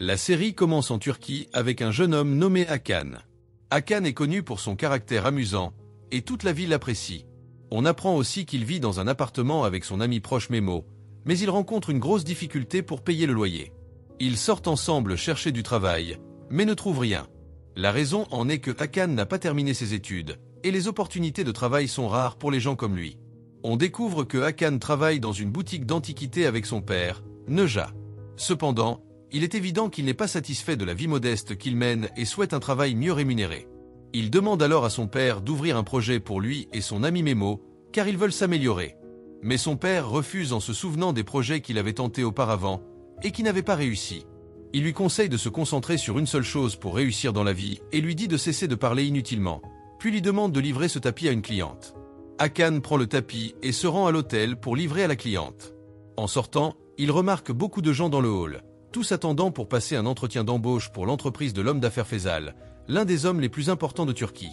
La série commence en Turquie avec un jeune homme nommé Hakan. Hakan est connu pour son caractère amusant, et toute la ville l'apprécie. On apprend aussi qu'il vit dans un appartement avec son ami proche Memo, mais il rencontre une grosse difficulté pour payer le loyer. Ils sortent ensemble chercher du travail, mais ne trouvent rien. La raison en est que Hakan n'a pas terminé ses études, et les opportunités de travail sont rares pour les gens comme lui. On découvre que Hakan travaille dans une boutique d'antiquités avec son père, Neja. Cependant, il est évident qu'il n'est pas satisfait de la vie modeste qu'il mène et souhaite un travail mieux rémunéré. Il demande alors à son père d'ouvrir un projet pour lui et son ami Memo, car ils veulent s'améliorer. Mais son père refuse en se souvenant des projets qu'il avait tentés auparavant et qui n'avaient pas réussi. Il lui conseille de se concentrer sur une seule chose pour réussir dans la vie et lui dit de cesser de parler inutilement, puis lui demande de livrer ce tapis à une cliente. Hakan prend le tapis et se rend à l'hôtel pour livrer à la cliente. En sortant, il remarque beaucoup de gens dans le hall, tous attendant pour passer un entretien d'embauche pour l'entreprise de l'homme d'affaires Faisal, l'un des hommes les plus importants de Turquie.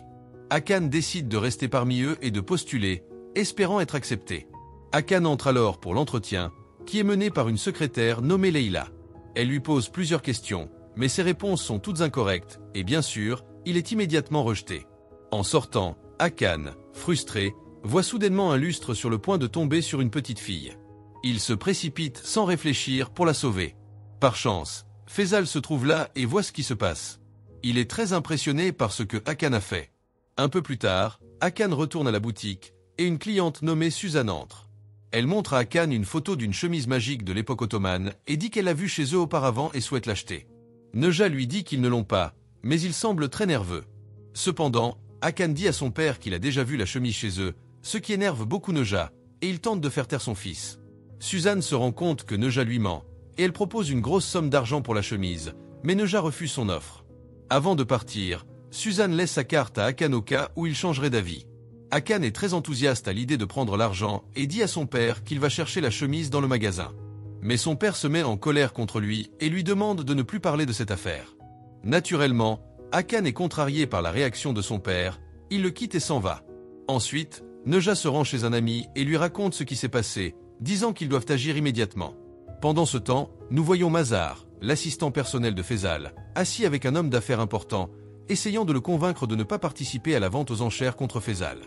Hakan décide de rester parmi eux et de postuler, espérant être accepté. Hakan entre alors pour l'entretien, qui est mené par une secrétaire nommée Leila. Elle lui pose plusieurs questions, mais ses réponses sont toutes incorrectes, et bien sûr, il est immédiatement rejeté. En sortant, Hakan, frustré, voit soudainement un lustre sur le point de tomber sur une petite fille. Il se précipite sans réfléchir pour la sauver. Par chance, Faisal se trouve là et voit ce qui se passe. Il est très impressionné par ce que Hakan a fait. Un peu plus tard, Hakan retourne à la boutique et une cliente nommée Suzanne entre. Elle montre à Hakan une photo d'une chemise magique de l'époque ottomane et dit qu'elle l'a vue chez eux auparavant et souhaite l'acheter. Neja lui dit qu'ils ne l'ont pas, mais il semble très nerveux. Cependant, Hakan dit à son père qu'il a déjà vu la chemise chez eux, ce qui énerve beaucoup Neja, et il tente de faire taire son fils. Suzanne se rend compte que Neja lui ment, et elle propose une grosse somme d'argent pour la chemise, mais Neja refuse son offre. Avant de partir, Suzanne laisse sa carte à Hakan au cas où il changerait d'avis. Hakan est très enthousiaste à l'idée de prendre l'argent et dit à son père qu'il va chercher la chemise dans le magasin. Mais son père se met en colère contre lui et lui demande de ne plus parler de cette affaire. Naturellement, Hakan est contrarié par la réaction de son père, il le quitte et s'en va. Ensuite, Neja se rend chez un ami et lui raconte ce qui s'est passé, disant qu'ils doivent agir immédiatement. Pendant ce temps, nous voyons Mazar, l'assistant personnel de Faisal, assis avec un homme d'affaires important, essayant de le convaincre de ne pas participer à la vente aux enchères contre Faisal.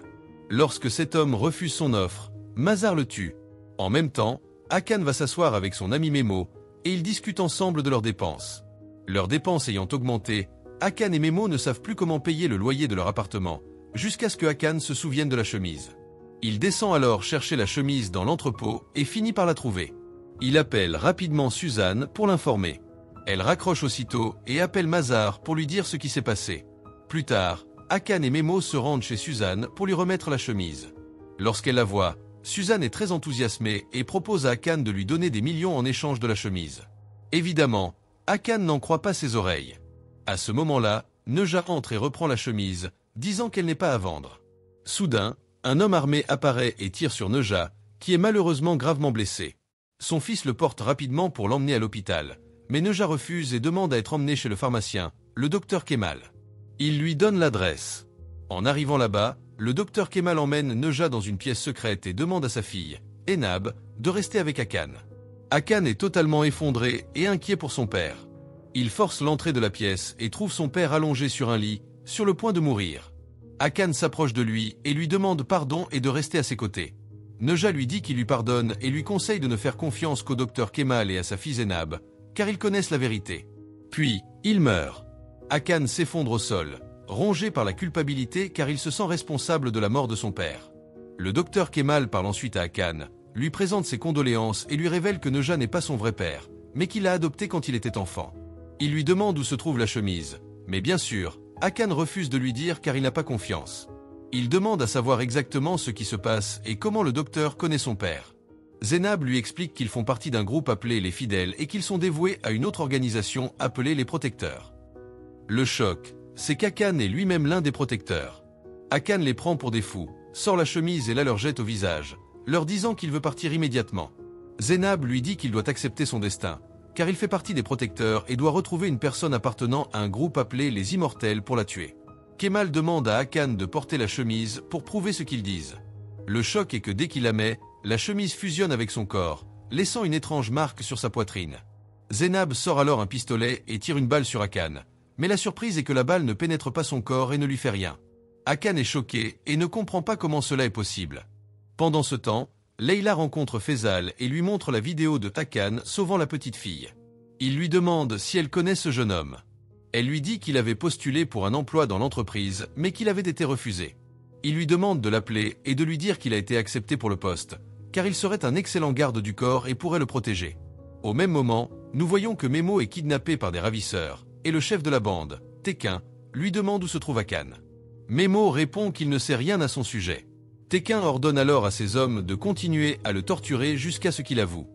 Lorsque cet homme refuse son offre, Mazar le tue. En même temps, Hakan va s'asseoir avec son ami Memo, et ils discutent ensemble de leurs dépenses. Leurs dépenses ayant augmenté, Hakan et Memo ne savent plus comment payer le loyer de leur appartement, jusqu'à ce que Hakan se souvienne de la chemise. Il descend alors chercher la chemise dans l'entrepôt et finit par la trouver. Il appelle rapidement Suzanne pour l'informer. Elle raccroche aussitôt et appelle Mazar pour lui dire ce qui s'est passé. Plus tard, Hakan et Memo se rendent chez Suzanne pour lui remettre la chemise. Lorsqu'elle la voit, Suzanne est très enthousiasmée et propose à Hakan de lui donner des millions en échange de la chemise. Évidemment, Hakan n'en croit pas ses oreilles. À ce moment-là, Neja entre et reprend la chemise, disant qu'elle n'est pas à vendre. Soudain, un homme armé apparaît et tire sur Neja, qui est malheureusement gravement blessé. Son fils le porte rapidement pour l'emmener à l'hôpital, mais Neja refuse et demande à être emmené chez le pharmacien, le docteur Kemal. Il lui donne l'adresse. En arrivant là-bas, le docteur Kemal emmène Neja dans une pièce secrète et demande à sa fille, Enab, de rester avec Hakan. Hakan est totalement effondré et inquiet pour son père. Il force l'entrée de la pièce et trouve son père allongé sur un lit, sur le point de mourir. Hakan s'approche de lui et lui demande pardon et de rester à ses côtés. Neja lui dit qu'il lui pardonne et lui conseille de ne faire confiance qu'au docteur Kemal et à sa fille Enab, car ils connaissent la vérité. Puis, il meurt. Hakan s'effondre au sol, rongé par la culpabilité car il se sent responsable de la mort de son père. Le docteur Kemal parle ensuite à Hakan, lui présente ses condoléances et lui révèle que Neja n'est pas son vrai père, mais qu'il l'a adopté quand il était enfant. Il lui demande où se trouve la chemise, mais bien sûr, Hakan refuse de lui dire car il n'a pas confiance. Il demande à savoir exactement ce qui se passe et comment le docteur connaît son père. Zénab lui explique qu'ils font partie d'un groupe appelé les Fidèles et qu'ils sont dévoués à une autre organisation appelée les Protecteurs. Le choc, c'est qu'Hakan est lui-même l'un des protecteurs. Hakan les prend pour des fous, sort la chemise et la leur jette au visage, leur disant qu'il veut partir immédiatement. Zénab lui dit qu'il doit accepter son destin, car il fait partie des protecteurs et doit retrouver une personne appartenant à un groupe appelé les Immortels pour la tuer. Kemal demande à Hakan de porter la chemise pour prouver ce qu'ils disent. Le choc est que dès qu'il la met, la chemise fusionne avec son corps, laissant une étrange marque sur sa poitrine. Zeinab sort alors un pistolet et tire une balle sur Hakan. Mais la surprise est que la balle ne pénètre pas son corps et ne lui fait rien. Hakan est choqué et ne comprend pas comment cela est possible. Pendant ce temps, Leila rencontre Faisal et lui montre la vidéo de Hakan sauvant la petite fille. Il lui demande si elle connaît ce jeune homme. Elle lui dit qu'il avait postulé pour un emploi dans l'entreprise, mais qu'il avait été refusé. Il lui demande de l'appeler et de lui dire qu'il a été accepté pour le poste, car il serait un excellent garde du corps et pourrait le protéger. Au même moment, nous voyons que Memo est kidnappé par des ravisseurs, et le chef de la bande, Tekin, lui demande où se trouve Hakan. Memo répond qu'il ne sait rien à son sujet. Tekin ordonne alors à ses hommes de continuer à le torturer jusqu'à ce qu'il avoue.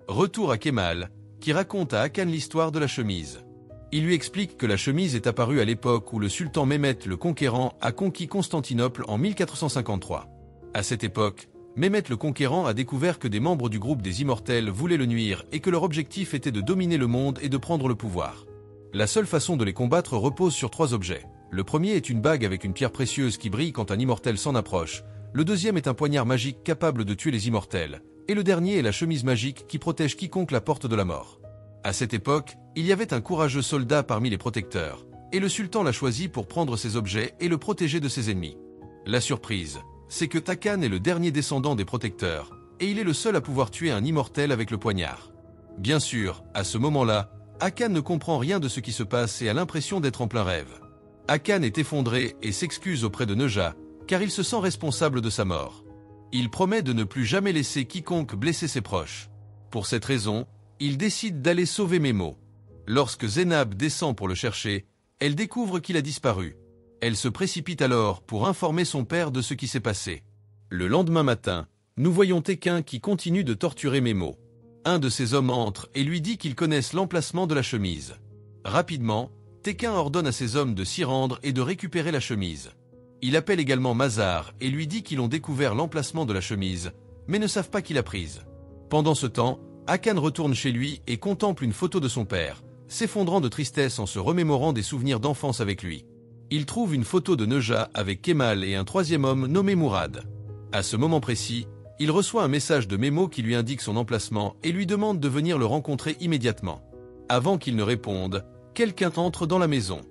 Retour à Kemal, qui raconte à Hakan l'histoire de la chemise. Il lui explique que la chemise est apparue à l'époque où le sultan Mehmet le Conquérant a conquis Constantinople en 1453. À cette époque, Mehmet le Conquérant a découvert que des membres du groupe des Immortels voulaient le nuire et que leur objectif était de dominer le monde et de prendre le pouvoir. La seule façon de les combattre repose sur 3 objets. Le premier est une bague avec une pierre précieuse qui brille quand un immortel s'en approche. Le deuxième est un poignard magique capable de tuer les immortels. Et le dernier est la chemise magique qui protège quiconque la porte de la mort. À cette époque, il y avait un courageux soldat parmi les protecteurs, et le sultan l'a choisi pour prendre ces objets et le protéger de ses ennemis. La surprise, c'est que Hakan est le dernier descendant des protecteurs, et il est le seul à pouvoir tuer un immortel avec le poignard. Bien sûr, à ce moment-là, Hakan ne comprend rien de ce qui se passe et a l'impression d'être en plein rêve. Hakan est effondré et s'excuse auprès de Neja, car il se sent responsable de sa mort. Il promet de ne plus jamais laisser quiconque blesser ses proches. Pour cette raison, il décide d'aller sauver Memo. Lorsque Zeinab descend pour le chercher, elle découvre qu'il a disparu. Elle se précipite alors pour informer son père de ce qui s'est passé. Le lendemain matin, nous voyons Tekin qui continue de torturer Memo. Un de ses hommes entre et lui dit qu'ils connaissent l'emplacement de la chemise. Rapidement, Tekin ordonne à ses hommes de s'y rendre et de récupérer la chemise. Il appelle également Mazar et lui dit qu'ils ont découvert l'emplacement de la chemise, mais ne savent pas qui l'a prise. Pendant ce temps, Hakan retourne chez lui et contemple une photo de son père, s'effondrant de tristesse en se remémorant des souvenirs d'enfance avec lui. Il trouve une photo de Neja avec Kemal et un troisième homme nommé Mourad. À ce moment précis, il reçoit un message de Memo qui lui indique son emplacement et lui demande de venir le rencontrer immédiatement. Avant qu'il ne réponde, quelqu'un entre dans la maison.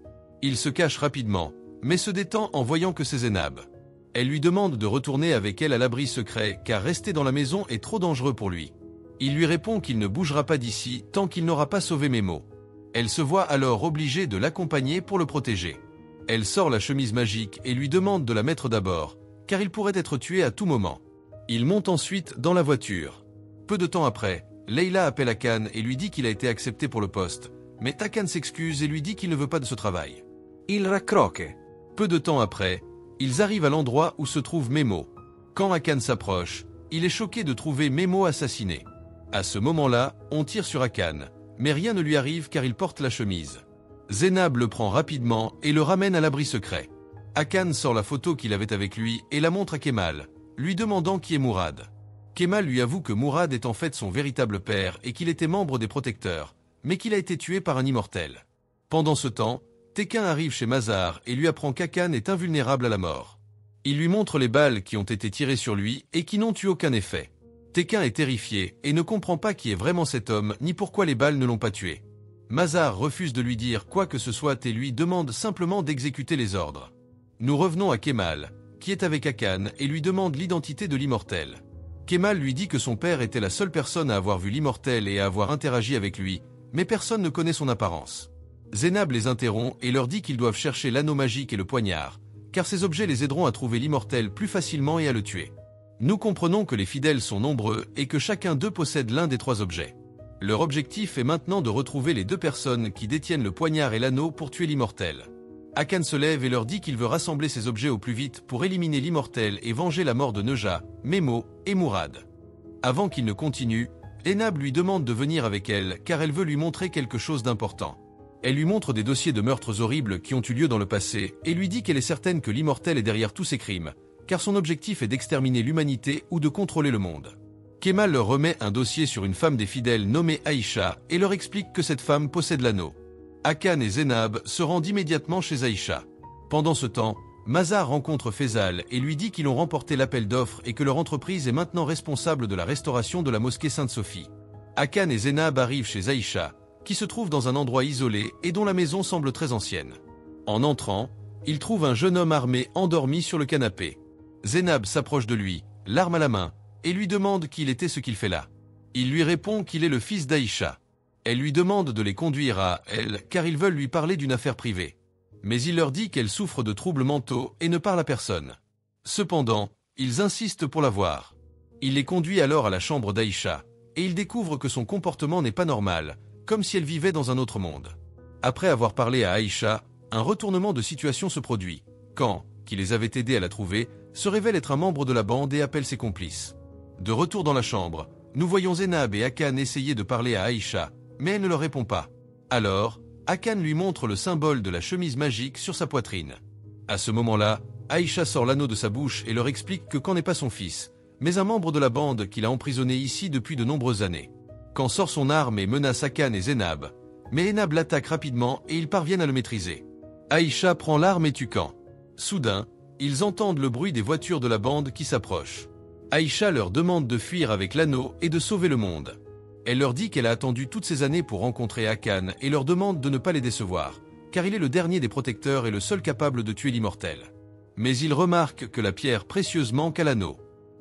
Il se cache rapidement, mais se détend en voyant que c'est Zeinab. Elle lui demande de retourner avec elle à l'abri secret car rester dans la maison est trop dangereux pour lui. Il lui répond qu'il ne bougera pas d'ici tant qu'il n'aura pas sauvé Memo. Elle se voit alors obligée de l'accompagner pour le protéger. Elle sort la chemise magique et lui demande de la mettre d'abord, car il pourrait être tué à tout moment. Il monte ensuite dans la voiture. Peu de temps après, Leila appelle Hakan et lui dit qu'il a été accepté pour le poste, mais Hakan s'excuse et lui dit qu'il ne veut pas de ce travail. Il raccroche. Peu de temps après, ils arrivent à l'endroit où se trouve Memo. Quand Hakan s'approche, il est choqué de trouver Memo assassiné. À ce moment-là, on tire sur Hakan, mais rien ne lui arrive car il porte la chemise. Zeinab le prend rapidement et le ramène à l'abri secret. Hakan sort la photo qu'il avait avec lui et la montre à Kemal, lui demandant qui est Mourad. Kemal lui avoue que Mourad est en fait son véritable père et qu'il était membre des protecteurs, mais qu'il a été tué par un immortel. Pendant ce temps, Tekin arrive chez Mazar et lui apprend qu'Hakan est invulnérable à la mort. Il lui montre les balles qui ont été tirées sur lui et qui n'ont eu aucun effet. Tekin est terrifié et ne comprend pas qui est vraiment cet homme ni pourquoi les balles ne l'ont pas tué. Mazar refuse de lui dire quoi que ce soit et lui demande simplement d'exécuter les ordres. Nous revenons à Kemal, qui est avec Hakan et lui demande l'identité de l'immortel. Kemal lui dit que son père était la seule personne à avoir vu l'immortel et à avoir interagi avec lui, mais personne ne connaît son apparence. Zeinab les interrompt et leur dit qu'ils doivent chercher l'anneau magique et le poignard, car ces objets les aideront à trouver l'immortel plus facilement et à le tuer. Nous comprenons que les fidèles sont nombreux et que chacun d'eux possède l'un des 3 objets. Leur objectif est maintenant de retrouver les 2 personnes qui détiennent le poignard et l'anneau pour tuer l'immortel. Hakan se lève et leur dit qu'il veut rassembler ces objets au plus vite pour éliminer l'immortel et venger la mort de Neja, Memo et Mourad. Avant qu'il ne continue, Zeinab lui demande de venir avec elle car elle veut lui montrer quelque chose d'important. Elle lui montre des dossiers de meurtres horribles qui ont eu lieu dans le passé et lui dit qu'elle est certaine que l'immortel est derrière tous ces crimes, car son objectif est d'exterminer l'humanité ou de contrôler le monde. Kemal leur remet un dossier sur une femme des fidèles nommée Aïcha et leur explique que cette femme possède l'anneau. Hakan et Zeinab se rendent immédiatement chez Aïcha. Pendant ce temps, Mazar rencontre Faisal et lui dit qu'ils ont remporté l'appel d'offres et que leur entreprise est maintenant responsable de la restauration de la mosquée Sainte-Sophie. Hakan et Zeinab arrivent chez Aïcha, qui se trouve dans un endroit isolé et dont la maison semble très ancienne. En entrant, il trouve un jeune homme armé endormi sur le canapé. Zeinab s'approche de lui, l'arme à la main, et lui demande qui il était, ce qu'il fait là. Il lui répond qu'il est le fils d'Aïcha. Elle lui demande de les conduire à elle, car ils veulent lui parler d'une affaire privée. Mais il leur dit qu'elle souffre de troubles mentaux et ne parle à personne. Cependant, ils insistent pour la voir. Il les conduit alors à la chambre d'Aïcha, et ils découvrent que son comportement n'est pas normal, comme si elle vivait dans un autre monde. Après avoir parlé à Aïcha, un retournement de situation se produit. Quand, qui les avait aidés à la trouver, se révèle être un membre de la bande et appelle ses complices. De retour dans la chambre, nous voyons Zeinab et Hakan essayer de parler à Aïcha, mais elle ne leur répond pas. Alors, Hakan lui montre le symbole de la chemise magique sur sa poitrine. À ce moment-là, Aïcha sort l'anneau de sa bouche et leur explique que Khan n'est pas son fils, mais un membre de la bande qu'il a emprisonné ici depuis de nombreuses années. Khan sort son arme et menace Hakan et Zeinab, mais Zeinab l'attaque rapidement et ils parviennent à le maîtriser. Aïcha prend l'arme et tue Khan. Soudain, ils entendent le bruit des voitures de la bande qui s'approchent. Aïcha leur demande de fuir avec l'anneau et de sauver le monde. Elle leur dit qu'elle a attendu toutes ces années pour rencontrer Hakan et leur demande de ne pas les décevoir, car il est le dernier des protecteurs et le seul capable de tuer l'immortel. Mais il remarque que la pierre précieuse manque à l'anneau.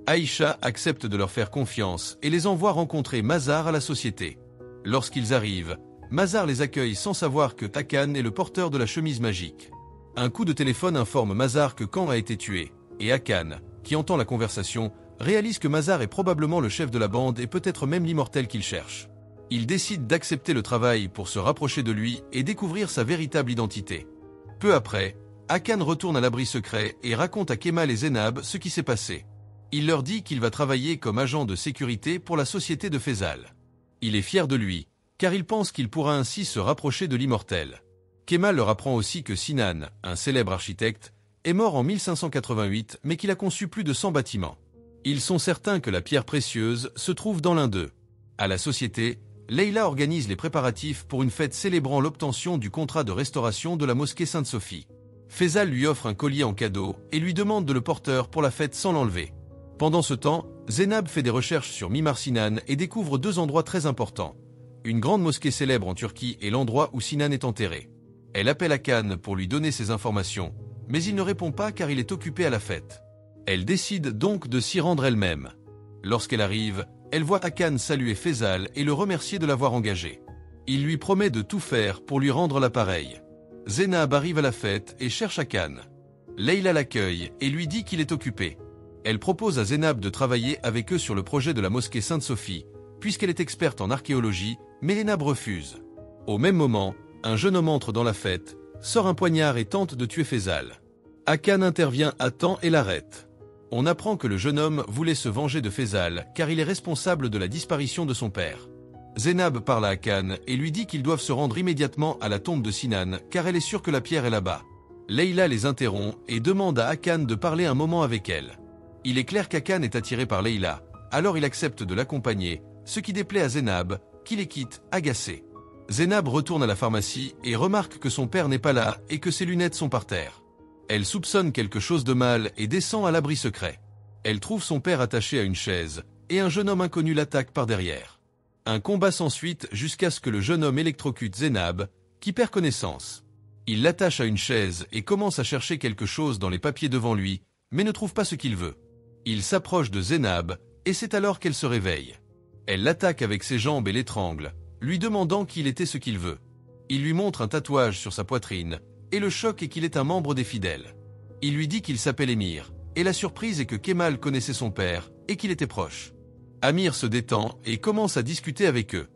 Aïcha accepte de leur faire confiance et les envoie rencontrer Mazar à la société. Lorsqu'ils arrivent, Mazar les accueille sans savoir que Hakan est le porteur de la chemise magique. Un coup de téléphone informe Mazar que Khan a été tué, et Hakan, qui entend la conversation, réalise que Mazar est probablement le chef de la bande et peut-être même l'immortel qu'il cherche. Il décide d'accepter le travail pour se rapprocher de lui et découvrir sa véritable identité. Peu après, Hakan retourne à l'abri secret et raconte à Kemal et Zeinab ce qui s'est passé. Il leur dit qu'il va travailler comme agent de sécurité pour la société de Faisal. Il est fier de lui, car il pense qu'il pourra ainsi se rapprocher de l'immortel. Kemal leur apprend aussi que Sinan, un célèbre architecte, est mort en 1588 mais qu'il a conçu plus de 100 bâtiments. Ils sont certains que la pierre précieuse se trouve dans l'un d'eux. À la société, Leila organise les préparatifs pour une fête célébrant l'obtention du contrat de restauration de la mosquée Sainte-Sophie. Faisal lui offre un collier en cadeau et lui demande de le porter pour la fête sans l'enlever. Pendant ce temps, Zeinab fait des recherches sur Mimar Sinan et découvre deux endroits très importants. Une grande mosquée célèbre en Turquie et l'endroit où Sinan est enterré. Elle appelle Hakan pour lui donner ces informations, mais il ne répond pas car il est occupé à la fête. Elle décide donc de s'y rendre elle-même. Lorsqu'elle arrive, elle voit Hakan saluer Faisal et le remercier de l'avoir engagé. Il lui promet de tout faire pour lui rendre l'appareil. Zeinab arrive à la fête et cherche Hakan. Leila l'accueille et lui dit qu'il est occupé. Elle propose à Zeinab de travailler avec eux sur le projet de la mosquée Sainte-Sophie, puisqu'elle est experte en archéologie, mais Zeinab refuse. Au même moment, un jeune homme entre dans la fête, sort un poignard et tente de tuer Faisal. Hakan intervient à temps et l'arrête. On apprend que le jeune homme voulait se venger de Faisal car il est responsable de la disparition de son père. Zeinab parle à Hakan et lui dit qu'ils doivent se rendre immédiatement à la tombe de Sinan car elle est sûre que la pierre est là-bas. Leila les interrompt et demande à Hakan de parler un moment avec elle. Il est clair qu'Hakan est attiré par Leila, alors il accepte de l'accompagner, ce qui déplaît à Zeinab, qui les quitte, agacé. Zeinab retourne à la pharmacie et remarque que son père n'est pas là et que ses lunettes sont par terre. Elle soupçonne quelque chose de mal et descend à l'abri secret. Elle trouve son père attaché à une chaise, et un jeune homme inconnu l'attaque par derrière. Un combat s'ensuit jusqu'à ce que le jeune homme électrocute Zeinab, qui perd connaissance. Il l'attache à une chaise et commence à chercher quelque chose dans les papiers devant lui, mais ne trouve pas ce qu'il veut. Il s'approche de Zeinab, et c'est alors qu'elle se réveille. Elle l'attaque avec ses jambes et l'étrangle, lui demandant qu'il était ce qu'il veut. Il lui montre un tatouage sur sa poitrine, et le choc est qu'il est un membre des fidèles. Il lui dit qu'il s'appelle Émir, et la surprise est que Kemal connaissait son père, et qu'il était proche. Amir se détend et commence à discuter avec eux.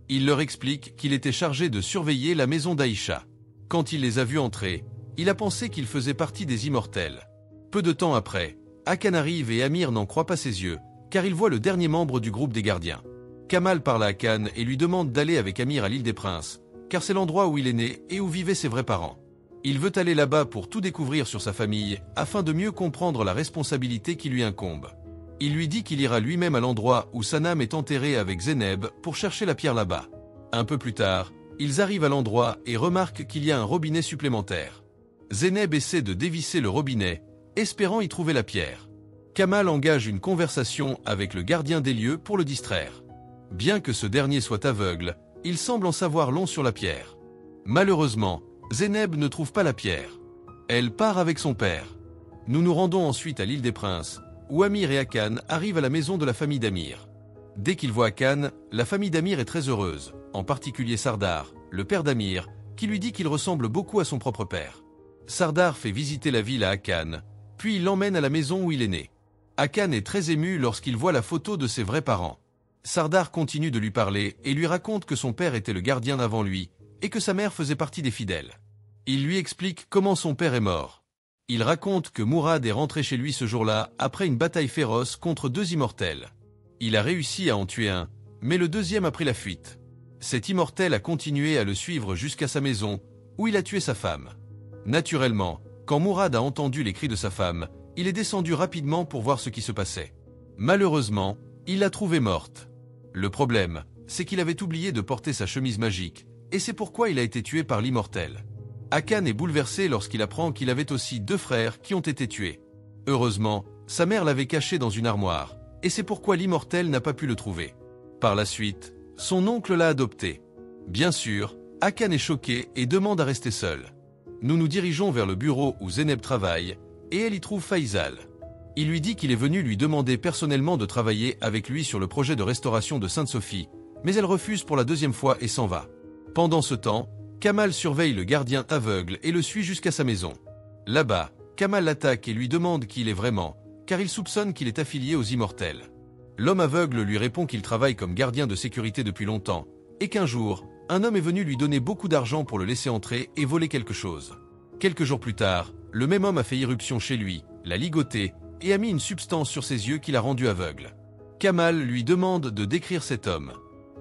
Il leur explique qu'il était chargé de surveiller la maison d'Aïcha. Quand il les a vus entrer, il a pensé qu'ils faisaient partie des immortels. Peu de temps après, Hakan arrive et Amir n'en croit pas ses yeux, car il voit le dernier membre du groupe des gardiens. Kamal parle à Hakan et lui demande d'aller avec Amir à l'île des Princes, car c'est l'endroit où il est né et où vivaient ses vrais parents. Il veut aller là-bas pour tout découvrir sur sa famille, afin de mieux comprendre la responsabilité qui lui incombe. Il lui dit qu'il ira lui-même à l'endroit où Sanam est enterré avec Zeinab pour chercher la pierre là-bas. Un peu plus tard, ils arrivent à l'endroit et remarquent qu'il y a un robinet supplémentaire. Zeinab essaie de dévisser le robinet, espérant y trouver la pierre. Kamal engage une conversation avec le gardien des lieux pour le distraire. Bien que ce dernier soit aveugle, Il semble en savoir long sur la pierre. Malheureusement, Zeynep ne trouve pas la pierre. Elle part avec son père. Nous nous rendons ensuite à l'île des Princes, où Amir et Hakan arrivent à la maison de la famille d'Amir. Dès qu'ils voient Hakan, la famille d'Amir est très heureuse, en particulier Sardar, le père d'Amir, qui lui dit qu'il ressemble beaucoup à son propre père. Sardar fait visiter la ville à Hakan, puis il l'emmène à la maison où il est né. Hakan est très ému lorsqu'il voit la photo de ses vrais parents. Sardar continue de lui parler et lui raconte que son père était le gardien d'avant lui et que sa mère faisait partie des fidèles. Il lui explique comment son père est mort. Il raconte que Mourad est rentré chez lui ce jour-là après une bataille féroce contre 2 immortels. Il a réussi à en tuer un, mais le deuxième a pris la fuite. Cet immortel a continué à le suivre jusqu'à sa maison, où il a tué sa femme. Naturellement, quand Mourad a entendu les cris de sa femme, il est descendu rapidement pour voir ce qui se passait. Malheureusement, il l'a trouvée morte. Le problème, c'est qu'il avait oublié de porter sa chemise magique, et c'est pourquoi il a été tué par l'immortel. Hakan est bouleversé lorsqu'il apprend qu'il avait aussi 2 frères qui ont été tués. Heureusement, sa mère l'avait caché dans une armoire, et c'est pourquoi l'immortel n'a pas pu le trouver. Par la suite, son oncle l'a adopté. Bien sûr, Hakan est choqué et demande à rester seul. Nous nous dirigeons vers le bureau où Zeynep travaille, et elle y trouve Faisal. Il lui dit qu'il est venu lui demander personnellement de travailler avec lui sur le projet de restauration de Sainte-Sophie, mais elle refuse pour la 2e fois et s'en va. Pendant ce temps, Kamal surveille le gardien aveugle et le suit jusqu'à sa maison. Là-bas, Kamal l'attaque et lui demande qui il est vraiment, car il soupçonne qu'il est affilié aux immortels. L'homme aveugle lui répond qu'il travaille comme gardien de sécurité depuis longtemps, et qu'un jour, un homme est venu lui donner beaucoup d'argent pour le laisser entrer et voler quelque chose. Quelques jours plus tard, le même homme a fait irruption chez lui, l'a ligoté, et a mis une substance sur ses yeux qui l'a rendu aveugle. Kamal lui demande de décrire cet homme.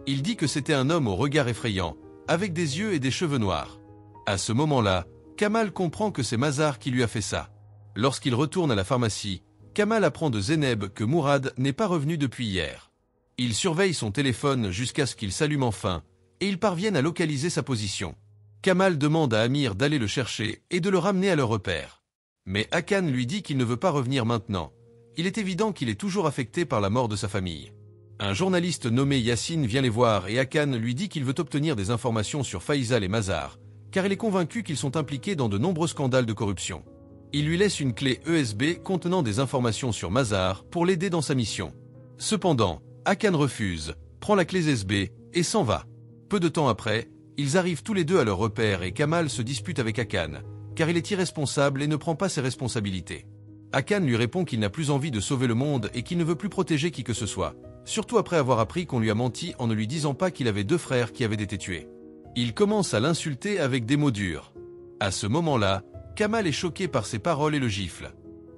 Il dit que c'était un homme au regard effrayant, avec des yeux et des cheveux noirs. À ce moment-là, Kamal comprend que c'est Mazar qui lui a fait ça. Lorsqu'il retourne à la pharmacie, Kamal apprend de Zeynep que Mourad n'est pas revenu depuis hier. Il surveille son téléphone jusqu'à ce qu'il s'allume enfin, et ils parviennent à localiser sa position. Kamal demande à Amir d'aller le chercher et de le ramener à leur repère. Mais Hakan lui dit qu'il ne veut pas revenir maintenant. Il est évident qu'il est toujours affecté par la mort de sa famille. Un journaliste nommé Yassine vient les voir et Hakan lui dit qu'il veut obtenir des informations sur Faisal et Mazar, car il est convaincu qu'ils sont impliqués dans de nombreux scandales de corruption. Il lui laisse une clé USB contenant des informations sur Mazar pour l'aider dans sa mission. Cependant, Hakan refuse, prend la clé USB et s'en va. Peu de temps après, ils arrivent tous les deux à leur repère et Kamal se dispute avec Hakan, car il est irresponsable et ne prend pas ses responsabilités. Hakan lui répond qu'il n'a plus envie de sauver le monde et qu'il ne veut plus protéger qui que ce soit, surtout après avoir appris qu'on lui a menti en ne lui disant pas qu'il avait 2 frères qui avaient été tués. Il commence à l'insulter avec des mots durs. À ce moment-là, Kamal est choqué par ses paroles et le gifle.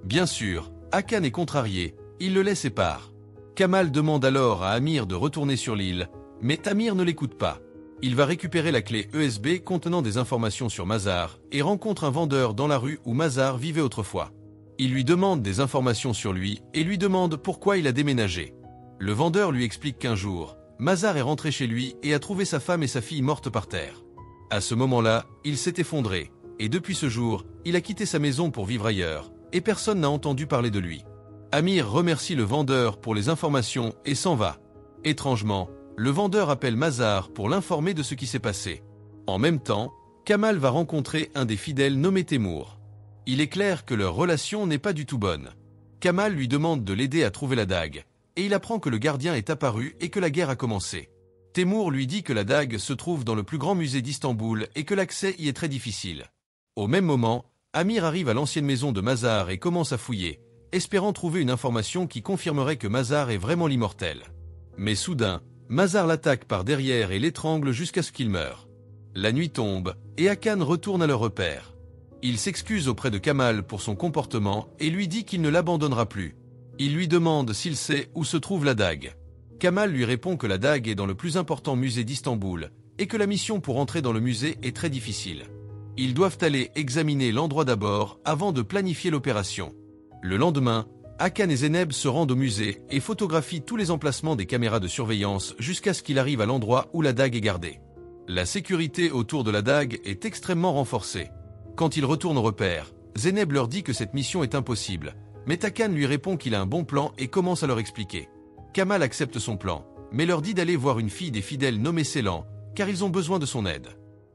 Bien sûr, Hakan est contrarié, il le laisse et part. Kamal demande alors à Amir de retourner sur l'île, mais Amir ne l'écoute pas. Il va récupérer la clé USB contenant des informations sur Mazar et rencontre un vendeur dans la rue où Mazar vivait autrefois. Il lui demande des informations sur lui et lui demande pourquoi il a déménagé. Le vendeur lui explique qu'un jour, Mazar est rentré chez lui et a trouvé sa femme et sa fille mortes par terre. À ce moment-là, il s'est effondré, et depuis ce jour, il a quitté sa maison pour vivre ailleurs, et personne n'a entendu parler de lui. Amir remercie le vendeur pour les informations et s'en va. Étrangement, le vendeur appelle Mazar pour l'informer de ce qui s'est passé. En même temps, Kamal va rencontrer un des fidèles nommé Temour. Il est clair que leur relation n'est pas du tout bonne. Kamal lui demande de l'aider à trouver la dague, et il apprend que le gardien est apparu et que la guerre a commencé. Temour lui dit que la dague se trouve dans le plus grand musée d'Istanbul et que l'accès y est très difficile. Au même moment, Amir arrive à l'ancienne maison de Mazar et commence à fouiller, espérant trouver une information qui confirmerait que Mazar est vraiment l'immortel. Mais soudain, Mazar l'attaque par derrière et l'étrangle jusqu'à ce qu'il meure. La nuit tombe, et Hakan retourne à leur repère. Il s'excuse auprès de Kamal pour son comportement et lui dit qu'il ne l'abandonnera plus. Il lui demande s'il sait où se trouve la dague. Kamal lui répond que la dague est dans le plus important musée d'Istanbul et que la mission pour entrer dans le musée est très difficile. Ils doivent aller examiner l'endroit d'abord avant de planifier l'opération. Le lendemain, Hakan et Zeynep se rendent au musée et photographient tous les emplacements des caméras de surveillance jusqu'à ce qu'il arrive à l'endroit où la dague est gardée. La sécurité autour de la dague est extrêmement renforcée. Quand ils retournent au repère, Zeynep leur dit que cette mission est impossible, mais Hakan lui répond qu'il a un bon plan et commence à leur expliquer. Kamal accepte son plan, mais leur dit d'aller voir une fille des fidèles nommée Ceylan, car ils ont besoin de son aide.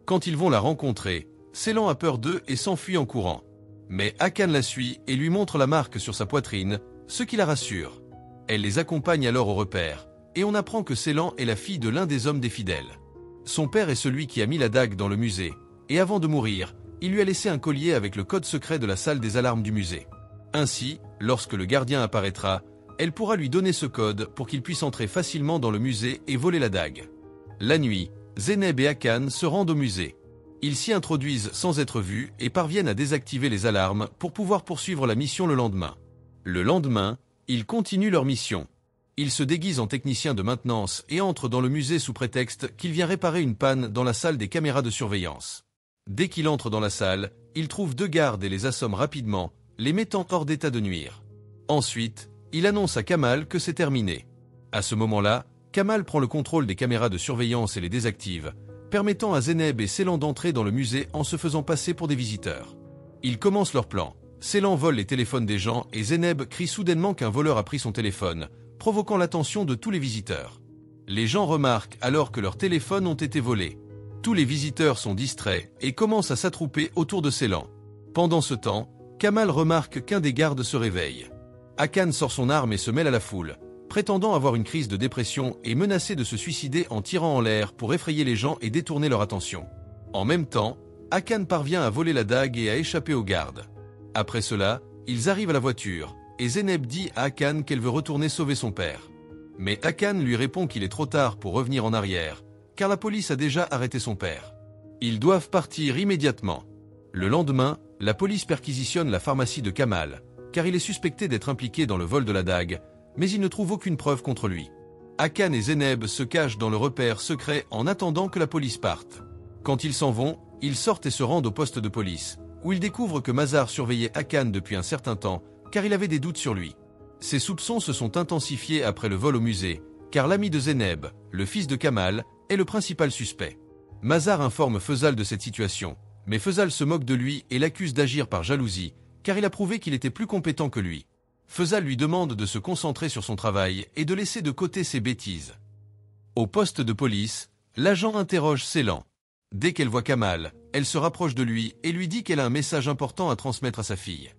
Quand ils vont la rencontrer, Ceylan a peur d'eux et s'enfuit en courant. Mais Hakan la suit et lui montre la marque sur sa poitrine, ce qui la rassure. Elle les accompagne alors au repère, et on apprend que Ceylan est la fille de l'un des hommes des fidèles. Son père est celui qui a mis la dague dans le musée, et avant de mourir, il lui a laissé un collier avec le code secret de la salle des alarmes du musée. Ainsi, lorsque le gardien apparaîtra, elle pourra lui donner ce code pour qu'il puisse entrer facilement dans le musée et voler la dague. La nuit, Zeynep et Hakan se rendent au musée. Ils s'y introduisent sans être vus et parviennent à désactiver les alarmes pour pouvoir poursuivre la mission le lendemain. Le lendemain, ils continuent leur mission. Ils se déguisent en techniciens de maintenance et entrent dans le musée sous prétexte qu'il vient réparer une panne dans la salle des caméras de surveillance. Dès qu'il entre dans la salle, il trouve 2 gardes et les assomme rapidement, les mettant hors d'état de nuire. Ensuite, il annonce à Kamal que c'est terminé. À ce moment-là, Kamal prend le contrôle des caméras de surveillance et les désactive, permettant à Zeynep et Ceylan d'entrer dans le musée en se faisant passer pour des visiteurs. Ils commencent leur plan. Ceylan vole les téléphones des gens et Zeynep crie soudainement qu'un voleur a pris son téléphone, provoquant l'attention de tous les visiteurs. Les gens remarquent alors que leurs téléphones ont été volés. Tous les visiteurs sont distraits et commencent à s'attrouper autour de Ceylan. Pendant ce temps, Kamal remarque qu'un des gardes se réveille. Hakan sort son arme et se mêle à la foule, prétendant avoir une crise de dépression et menacé de se suicider en tirant en l'air pour effrayer les gens et détourner leur attention. En même temps, Hakan parvient à voler la dague et à échapper aux gardes. Après cela, ils arrivent à la voiture, et Zeynep dit à Hakan qu'elle veut retourner sauver son père. Mais Hakan lui répond qu'il est trop tard pour revenir en arrière, car la police a déjà arrêté son père. Ils doivent partir immédiatement. Le lendemain, la police perquisitionne la pharmacie de Kamal, car il est suspecté d'être impliqué dans le vol de la dague, mais il ne trouve aucune preuve contre lui. Hakan et Zeynep se cachent dans le repère secret en attendant que la police parte. Quand ils s'en vont, ils sortent et se rendent au poste de police, où ils découvrent que Mazar surveillait Hakan depuis un certain temps, car il avait des doutes sur lui. Ses soupçons se sont intensifiés après le vol au musée, car l'ami de Zeynep, le fils de Kamal, est le principal suspect. Mazar informe Feuzal de cette situation, mais Feuzal se moque de lui et l'accuse d'agir par jalousie, car il a prouvé qu'il était plus compétent que lui. Feuzal lui demande de se concentrer sur son travail et de laisser de côté ses bêtises. Au poste de police, l'agent interroge Ceylan. Dès qu'elle voit Kamal, elle se rapproche de lui et lui dit qu'elle a un message important à transmettre à sa fille.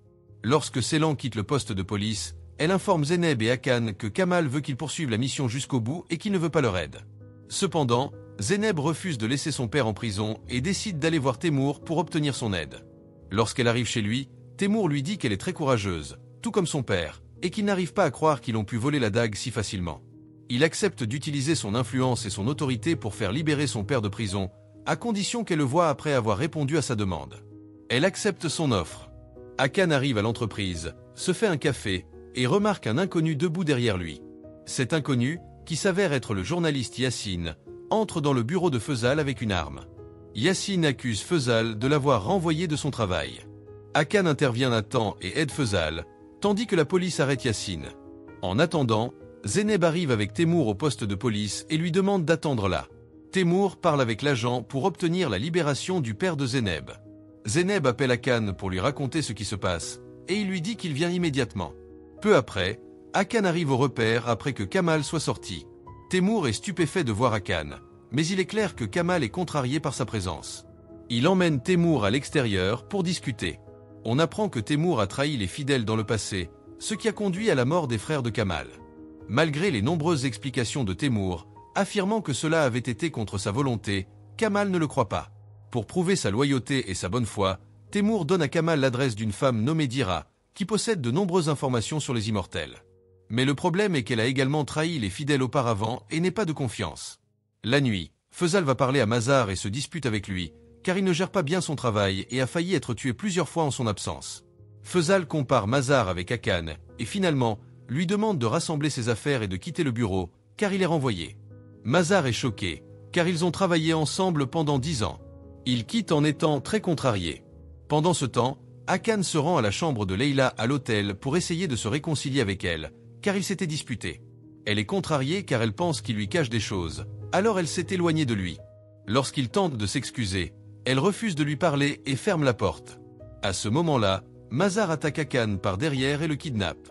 Lorsque Ceylan quitte le poste de police, elle informe Zeynep et Hakan que Kamal veut qu'ils poursuivent la mission jusqu'au bout et qu'il ne veut pas leur aide. Cependant, Zeynep refuse de laisser son père en prison et décide d'aller voir Teimour pour obtenir son aide. Lorsqu'elle arrive chez lui, Teimour lui dit qu'elle est très courageuse, tout comme son père, et qu'il n'arrive pas à croire qu'ils ont pu voler la dague si facilement. Il accepte d'utiliser son influence et son autorité pour faire libérer son père de prison, à condition qu'elle le voie après avoir répondu à sa demande. Elle accepte son offre. Hakan arrive à l'entreprise, se fait un café, et remarque un inconnu debout derrière lui. Cet inconnu, qui s'avère être le journaliste Yassine, entre dans le bureau de Feuzal avec une arme. Yassine accuse Feuzal de l'avoir renvoyé de son travail. Hakan intervient à temps et aide Feuzal, tandis que la police arrête Yassine. En attendant, Zeynep arrive avec Teimour au poste de police et lui demande d'attendre là. Teimour parle avec l'agent pour obtenir la libération du père de Zeynep. Zeynep appelle Hakan pour lui raconter ce qui se passe, et il lui dit qu'il vient immédiatement. Peu après, Hakan arrive au repère après que Kamal soit sorti. Teimour est stupéfait de voir Hakan, mais il est clair que Kamal est contrarié par sa présence. Il emmène Teimour à l'extérieur pour discuter. On apprend que Teimour a trahi les fidèles dans le passé, ce qui a conduit à la mort des frères de Kamal. Malgré les nombreuses explications de Teimour, affirmant que cela avait été contre sa volonté, Kamal ne le croit pas. Pour prouver sa loyauté et sa bonne foi, Teimour donne à Kamal l'adresse d'une femme nommée Dira, qui possède de nombreuses informations sur les immortels. Mais le problème est qu'elle a également trahi les fidèles auparavant et n'est pas de confiance. La nuit, Feuzal va parler à Mazar et se dispute avec lui, car il ne gère pas bien son travail et a failli être tué plusieurs fois en son absence. Feuzal compare Mazar avec Hakan, et finalement, lui demande de rassembler ses affaires et de quitter le bureau, car il est renvoyé. Mazar est choqué, car ils ont travaillé ensemble pendant 10 ans. Il quitte en étant très contrarié. Pendant ce temps, Hakan se rend à la chambre de Leila à l'hôtel pour essayer de se réconcilier avec elle, car ils s'étaient disputés. Elle est contrariée car elle pense qu'il lui cache des choses, alors elle s'est éloignée de lui. Lorsqu'il tente de s'excuser, elle refuse de lui parler et ferme la porte. À ce moment-là, Mazar attaque Hakan par derrière et le kidnappe.